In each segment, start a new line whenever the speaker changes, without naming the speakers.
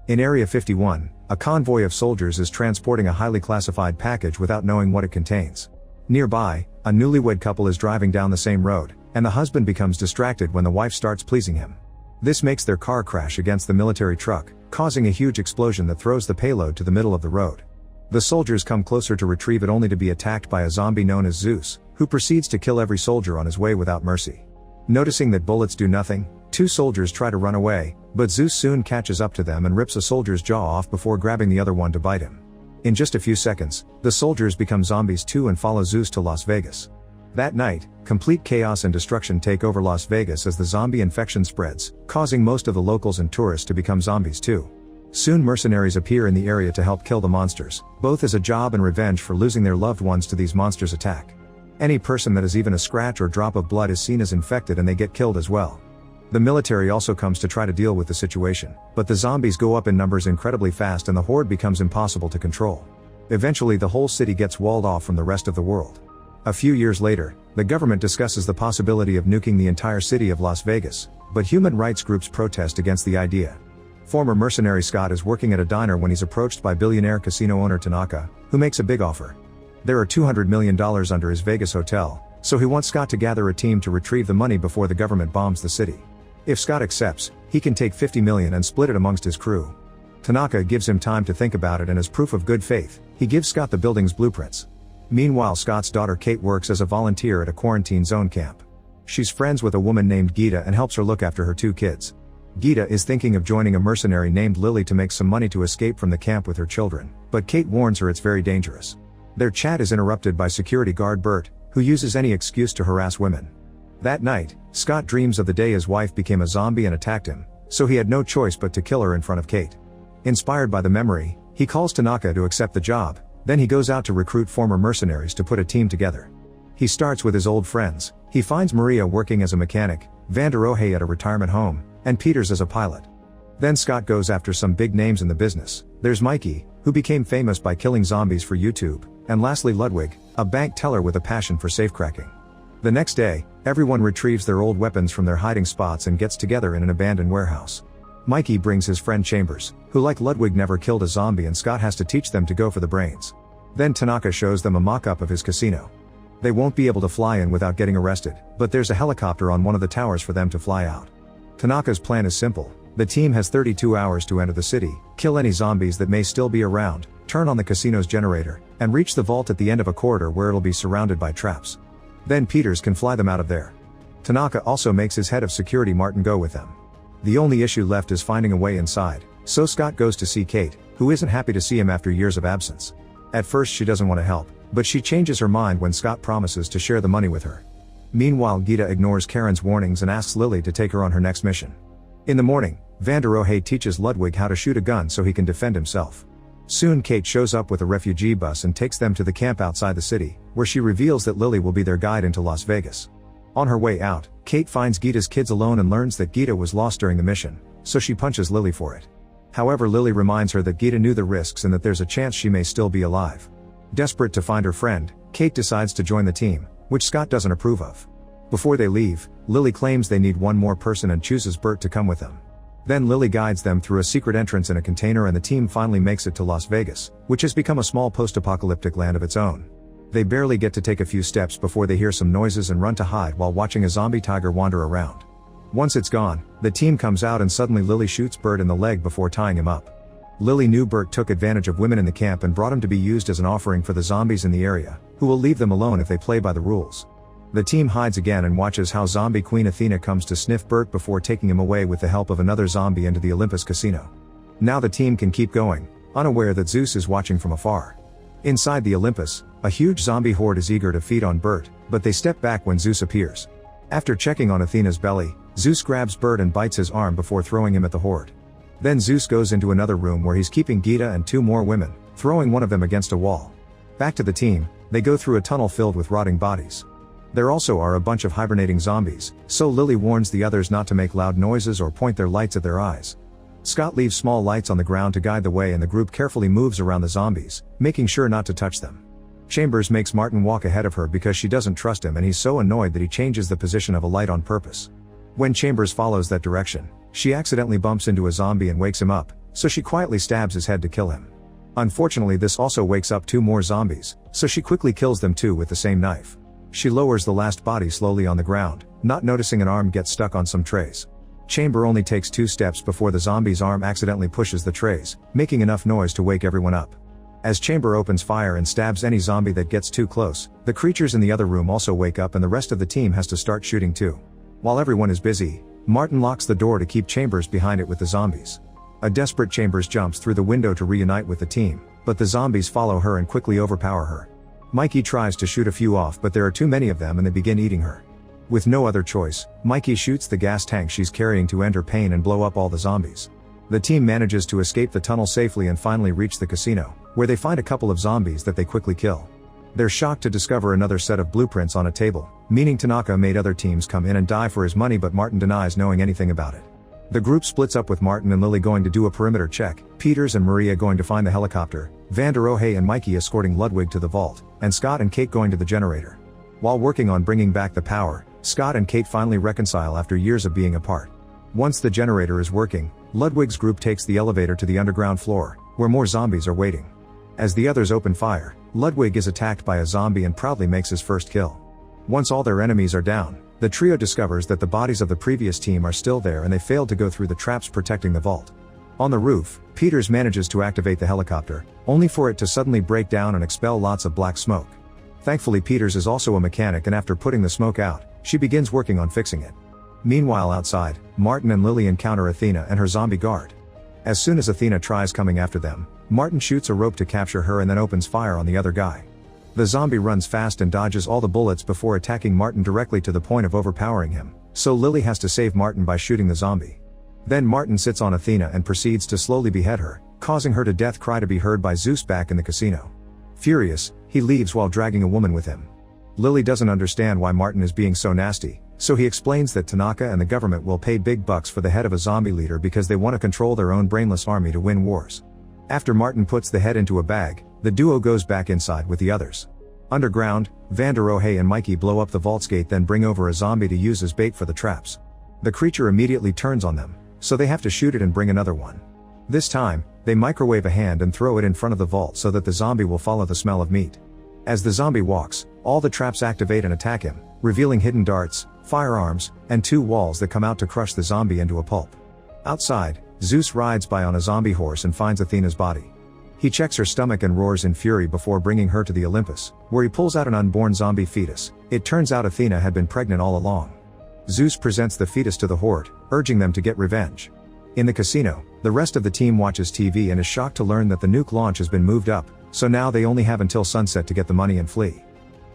In Area 51, a convoy of soldiers is transporting a highly classified package without knowing what it contains. Nearby, a newlywed couple is driving down the same road, and the husband becomes distracted when the wife starts pleasing him. This makes their car crash against the military truck, causing a huge explosion that throws the payload to the middle of the road. The soldiers come closer to retrieve it only to be attacked by a zombie known as Zeus, who proceeds to kill every soldier on his way without mercy. Noticing that bullets do nothing, two soldiers try to run away, but Zeus soon catches up to them and rips a soldier's jaw off before grabbing the other one to bite him. In just a few seconds, the soldiers become zombies too and follow Zeus to Las Vegas. That night, complete chaos and destruction take over Las Vegas as the zombie infection spreads, causing most of the locals and tourists to become zombies too. Soon mercenaries appear in the area to help kill the monsters, both as a job and revenge for losing their loved ones to these monsters' attack. Any person that has even a scratch or drop of blood is seen as infected and they get killed as well. The military also comes to try to deal with the situation, but the zombies go up in numbers incredibly fast and the horde becomes impossible to control. Eventually the whole city gets walled off from the rest of the world. A few years later, the government discusses the possibility of nuking the entire city of Las Vegas, but human rights groups protest against the idea. Former mercenary Scott is working at a diner when he's approached by billionaire casino owner Tanaka, who makes a big offer. There are $200 million under his Vegas hotel, so he wants Scott to gather a team to retrieve the money before the government bombs the city. If Scott accepts, he can take $50 million and split it amongst his crew. Tanaka gives him time to think about it and as proof of good faith, he gives Scott the building's blueprints. Meanwhile, Scott's daughter Kate works as a volunteer at a quarantine zone camp. She's friends with a woman named Gita and helps her look after her two kids. Gita is thinking of joining a mercenary named Lily to make some money to escape from the camp with her children, but Kate warns her it's very dangerous. Their chat is interrupted by security guard Bert, who uses any excuse to harass women. That night, Scott dreams of the day his wife became a zombie and attacked him, so he had no choice but to kill her in front of Kate. Inspired by the memory, he calls Tanaka to accept the job, then he goes out to recruit former mercenaries to put a team together. He starts with his old friends. He finds Maria working as a mechanic, Vanderohe at a retirement home, and Peters as a pilot. Then Scott goes after some big names in the business. There's Mikey, who became famous by killing zombies for YouTube, and lastly Ludwig, a bank teller with a passion for safecracking. The next day, everyone retrieves their old weapons from their hiding spots and gets together in an abandoned warehouse. Mikey brings his friend Chambers, who like Ludwig never killed a zombie, and Scott has to teach them to go for the brains. Then Tanaka shows them a mock-up of his casino. They won't be able to fly in without getting arrested, but there's a helicopter on one of the towers for them to fly out. Tanaka's plan is simple. The team has 32 hours to enter the city, kill any zombies that may still be around, turn on the casino's generator, and reach the vault at the end of a corridor where it'll be surrounded by traps. Then Peters can fly them out of there. Tanaka also makes his head of security Martin go with them. The only issue left is finding a way inside, so Scott goes to see Kate, who isn't happy to see him after years of absence. At first she doesn't want to help, but she changes her mind when Scott promises to share the money with her. Meanwhile, Gita ignores Karen's warnings and asks Lily to take her on her next mission. In the morning, Vanderohe teaches Ludwig how to shoot a gun so he can defend himself. Soon Kate shows up with a refugee bus and takes them to the camp outside the city, where she reveals that Lily will be their guide into Las Vegas. On her way out, Kate finds Gita's kids alone and learns that Gita was lost during the mission, so she punches Lily for it. However, Lily reminds her that Gita knew the risks and that there's a chance she may still be alive. Desperate to find her friend, Kate decides to join the team, which Scott doesn't approve of. Before they leave, Lily claims they need one more person and chooses Bert to come with them. Then Lily guides them through a secret entrance in a container and the team finally makes it to Las Vegas, which has become a small post-apocalyptic land of its own. They barely get to take a few steps before they hear some noises and run to hide while watching a zombie tiger wander around. Once it's gone, the team comes out and suddenly Lily shoots Bert in the leg before tying him up. Lily knew Bert took advantage of women in the camp and brought him to be used as an offering for the zombies in the area, who will leave them alone if they play by the rules. The team hides again and watches how zombie queen Athena comes to sniff Bert before taking him away with the help of another zombie into the Olympus casino. Now the team can keep going, unaware that Zeus is watching from afar. Inside the Olympus, a huge zombie horde is eager to feed on Bert, but they step back when Zeus appears. After checking on Athena's belly, Zeus grabs Bert and bites his arm before throwing him at the horde. Then Zeus goes into another room where he's keeping Gita and two more women, throwing one of them against a wall. Back to the team, they go through a tunnel filled with rotting bodies. There also are a bunch of hibernating zombies, so Lily warns the others not to make loud noises or point their lights at their eyes. Scott leaves small lights on the ground to guide the way and the group carefully moves around the zombies, making sure not to touch them. Chambers makes Martin walk ahead of her because she doesn't trust him and he's so annoyed that he changes the position of a light on purpose. When Chambers follows that direction, she accidentally bumps into a zombie and wakes him up, so she quietly stabs his head to kill him. Unfortunately, this also wakes up 2 more zombies, so she quickly kills them too with the same knife. She lowers the last body slowly on the ground, not noticing an arm gets stuck on some trays. Chamber only takes 2 steps before the zombie's arm accidentally pushes the trays, making enough noise to wake everyone up. As Chamber opens fire and stabs any zombie that gets too close, the creatures in the other room also wake up and the rest of the team has to start shooting too. While everyone is busy, Martin locks the door to keep Chambers behind it with the zombies. A desperate Chambers jumps through the window to reunite with the team, but the zombies follow her and quickly overpower her. Mikey tries to shoot a few off, but there are too many of them and they begin eating her. With no other choice, Mikey shoots the gas tank she's carrying to end her pain and blow up all the zombies. The team manages to escape the tunnel safely and finally reach the casino, where they find a couple of zombies that they quickly kill. They're shocked to discover another set of blueprints on a table, meaning Tanaka made other teams come in and die for his money, but Martin denies knowing anything about it. The group splits up with Martin and Lily going to do a perimeter check, Peters and Maria going to find the helicopter, Van der Rohe and Mikey escorting Ludwig to the vault, and Scott and Kate going to the generator. While working on bringing back the power, Scott and Kate finally reconcile after years of being apart. Once the generator is working, Ludwig's group takes the elevator to the underground floor, where more zombies are waiting. As the others open fire, Ludwig is attacked by a zombie and proudly makes his first kill. Once all their enemies are down, the trio discovers that the bodies of the previous team are still there and they failed to go through the traps protecting the vault. On the roof, Peters manages to activate the helicopter, only for it to suddenly break down and expel lots of black smoke. Thankfully, Peters is also a mechanic and after putting the smoke out, she begins working on fixing it. Meanwhile outside, Martin and Lily encounter Athena and her zombie guard. As soon as Athena tries coming after them, Martin shoots a rope to capture her and then opens fire on the other guy. The zombie runs fast and dodges all the bullets before attacking Martin directly to the point of overpowering him, so Lily has to save Martin by shooting the zombie. Then Martin sits on Athena and proceeds to slowly behead her, causing her to death cry to be heard by Zeus back in the casino. Furious, he leaves while dragging a woman with him. Lily doesn't understand why Martin is being so nasty, so he explains that Tanaka and the government will pay big bucks for the head of a zombie leader because they want to control their own brainless army to win wars. After Martin puts the head into a bag, the duo goes back inside with the others. Underground, Van der Rohe and Mikey blow up the vault's gate, then bring over a zombie to use as bait for the traps. The creature immediately turns on them, so they have to shoot it and bring another one. This time, they microwave a hand and throw it in front of the vault so that the zombie will follow the smell of meat. As the zombie walks, all the traps activate and attack him, revealing hidden darts, firearms, and 2 walls that come out to crush the zombie into a pulp. Outside, Zeus rides by on a zombie horse and finds Athena's body. He checks her stomach and roars in fury before bringing her to the Olympus, where he pulls out an unborn zombie fetus. It turns out Athena had been pregnant all along. Zeus presents the fetus to the horde, urging them to get revenge. In the casino, the rest of the team watches TV and is shocked to learn that the nuke launch has been moved up, so now they only have until sunset to get the money and flee.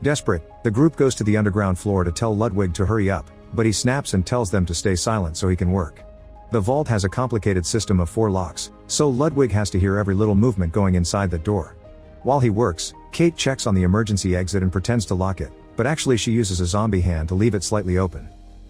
Desperate, the group goes to the underground floor to tell Ludwig to hurry up, but he snaps and tells them to stay silent so he can work. The vault has a complicated system of 4 locks, so Ludwig has to hear every little movement going inside that door. While he works, Kate checks on the emergency exit and pretends to lock it, but actually she uses a zombie hand to leave it slightly open.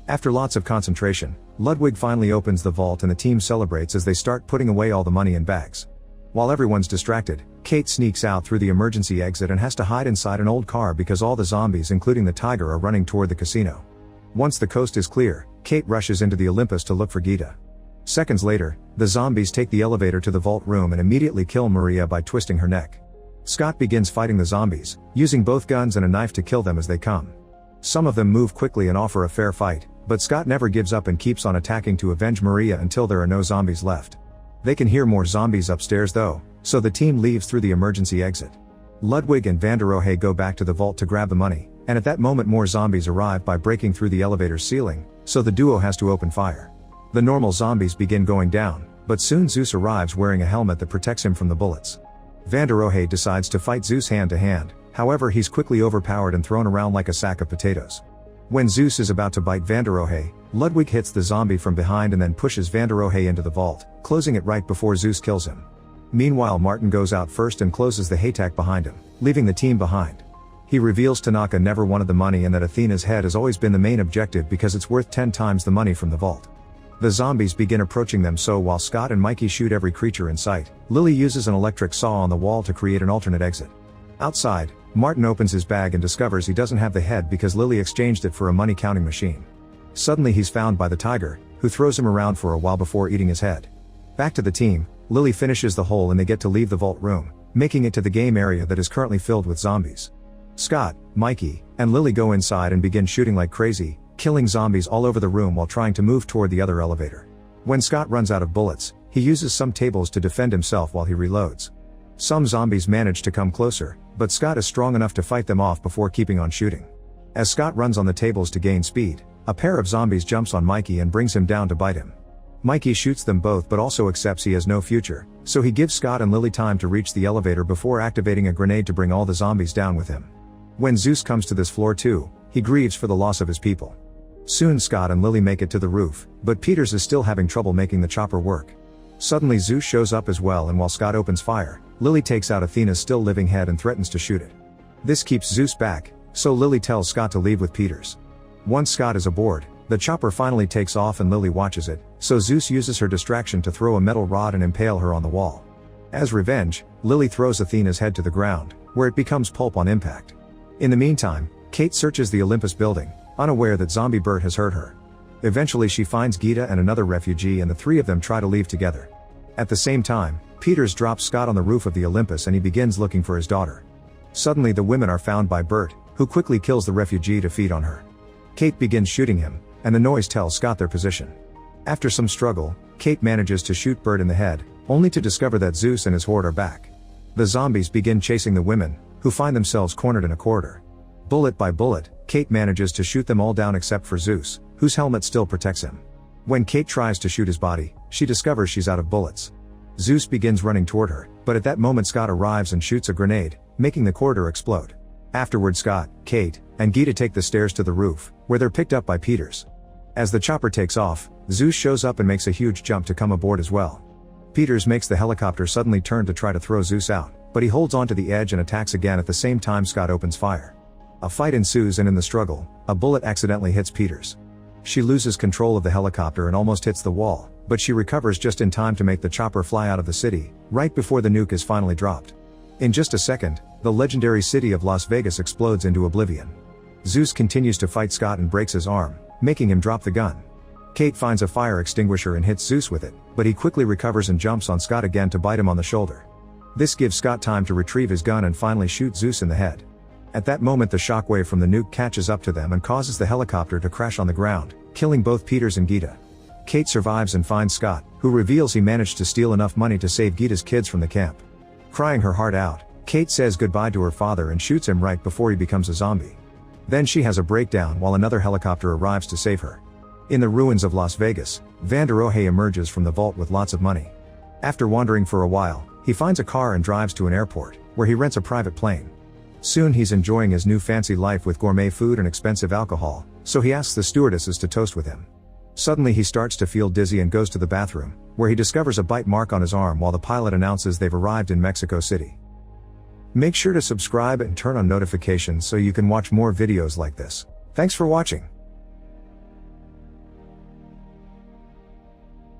After lots of concentration, Ludwig finally opens the vault and the team celebrates as they start putting away all the money in bags. While everyone's distracted, Kate sneaks out through the emergency exit and has to hide inside an old car because all the zombies including the tiger are running toward the casino. Once the coast is clear, Kate rushes into the Olympus to look for Gita. Seconds later, the zombies take the elevator to the vault room and immediately kill Maria by twisting her neck. Scott begins fighting the zombies, using both guns and a knife to kill them as they come. Some of them move quickly and offer a fair fight, but Scott never gives up and keeps on attacking to avenge Maria until there are no zombies left. They can hear more zombies upstairs though, so the team leaves through the emergency exit. Ludwig and Van der Rohe go back to the vault to grab the money, and at that moment more zombies arrive by breaking through the elevator's ceiling, so the duo has to open fire. The normal zombies begin going down, but soon Zeus arrives wearing a helmet that protects him from the bullets. Van der Rohe decides to fight Zeus hand to hand, however he's quickly overpowered and thrown around like a sack of potatoes. When Zeus is about to bite Van der Rohe, Ludwig hits the zombie from behind and then pushes Van der Rohe into the vault, closing it right before Zeus kills him. Meanwhile Martin goes out first and closes the haystack behind him, leaving the team behind. He reveals Tanaka never wanted the money and that Athena's head has always been the main objective because it's worth 10 times the money from the vault. The zombies begin approaching them, so while Scott and Mikey shoot every creature in sight, Lily uses an electric saw on the wall to create an alternate exit. Outside, Martin opens his bag and discovers he doesn't have the head because Lily exchanged it for a money counting machine. Suddenly he's found by the tiger, who throws him around for a while before eating his head. Back to the team, Lily finishes the hole and they get to leave the vault room, making it to the game area that is currently filled with zombies. Scott, Mikey, and Lily go inside and begin shooting like crazy, killing zombies all over the room while trying to move toward the other elevator. When Scott runs out of bullets, he uses some tables to defend himself while he reloads. Some zombies manage to come closer, but Scott is strong enough to fight them off before keeping on shooting. As Scott runs on the tables to gain speed, a pair of zombies jumps on Mikey and brings him down to bite him. Mikey shoots them both but also accepts he has no future, so he gives Scott and Lily time to reach the elevator before activating a grenade to bring all the zombies down with him. When Zeus comes to this floor too, he grieves for the loss of his people. Soon Scott and Lily make it to the roof, but Peters is still having trouble making the chopper work. Suddenly Zeus shows up as well, and while Scott opens fire, Lily takes out Athena's still living head and threatens to shoot it. This keeps Zeus back, so Lily tells Scott to leave with Peters. Once Scott is aboard, the chopper finally takes off and Lily watches it, so Zeus uses her distraction to throw a metal rod and impale her on the wall. As revenge, Lily throws Athena's head to the ground, where it becomes pulp on impact. In the meantime, Kate searches the Olympus building, unaware that zombie Bert has hurt her. Eventually she finds Gita and another refugee, and the three of them try to leave together. At the same time, Peters drops Scott on the roof of the Olympus and he begins looking for his daughter. Suddenly the women are found by Bert, who quickly kills the refugee to feed on her. Kate begins shooting him, and the noise tells Scott their position. After some struggle, Kate manages to shoot Bert in the head, only to discover that Zeus and his horde are back. The zombies begin chasing the women, who find themselves cornered in a corridor. Bullet by bullet, Kate manages to shoot them all down except for Zeus, whose helmet still protects him. When Kate tries to shoot his body, she discovers she's out of bullets. Zeus begins running toward her, but at that moment Scott arrives and shoots a grenade, making the corridor explode. Afterward Scott, Kate, and Gita take the stairs to the roof, where they're picked up by Peters. As the chopper takes off, Zeus shows up and makes a huge jump to come aboard as well. Peters makes the helicopter suddenly turn to try to throw Zeus out, but he holds onto the edge and attacks again. At the same time Scott opens fire. A fight ensues, and in the struggle, a bullet accidentally hits Peters. She loses control of the helicopter and almost hits the wall, but she recovers just in time to make the chopper fly out of the city, right before the nuke is finally dropped. In just a second, the legendary city of Las Vegas explodes into oblivion. Zeus continues to fight Scott and breaks his arm, making him drop the gun. Kate finds a fire extinguisher and hits Zeus with it, but he quickly recovers and jumps on Scott again to bite him on the shoulder. This gives Scott time to retrieve his gun and finally shoot Zeus in the head. At that moment the shockwave from the nuke catches up to them and causes the helicopter to crash on the ground, killing both Peters and Gita. Kate survives and finds Scott, who reveals he managed to steal enough money to save Gita's kids from the camp. Crying her heart out, Kate says goodbye to her father and shoots him right before he becomes a zombie. Then she has a breakdown while another helicopter arrives to save her. In the ruins of Las Vegas, Van der Ohe emerges from the vault with lots of money. After wandering for a while, he finds a car and drives to an airport, where he rents a private plane. Soon he's enjoying his new fancy life with gourmet food and expensive alcohol, so he asks the stewardesses to toast with him. Suddenly he starts to feel dizzy and goes to the bathroom, where he discovers a bite mark on his arm while the pilot announces they've arrived in Mexico City. Make sure to subscribe and turn on notifications so you can watch more videos like this. Thanks for watching.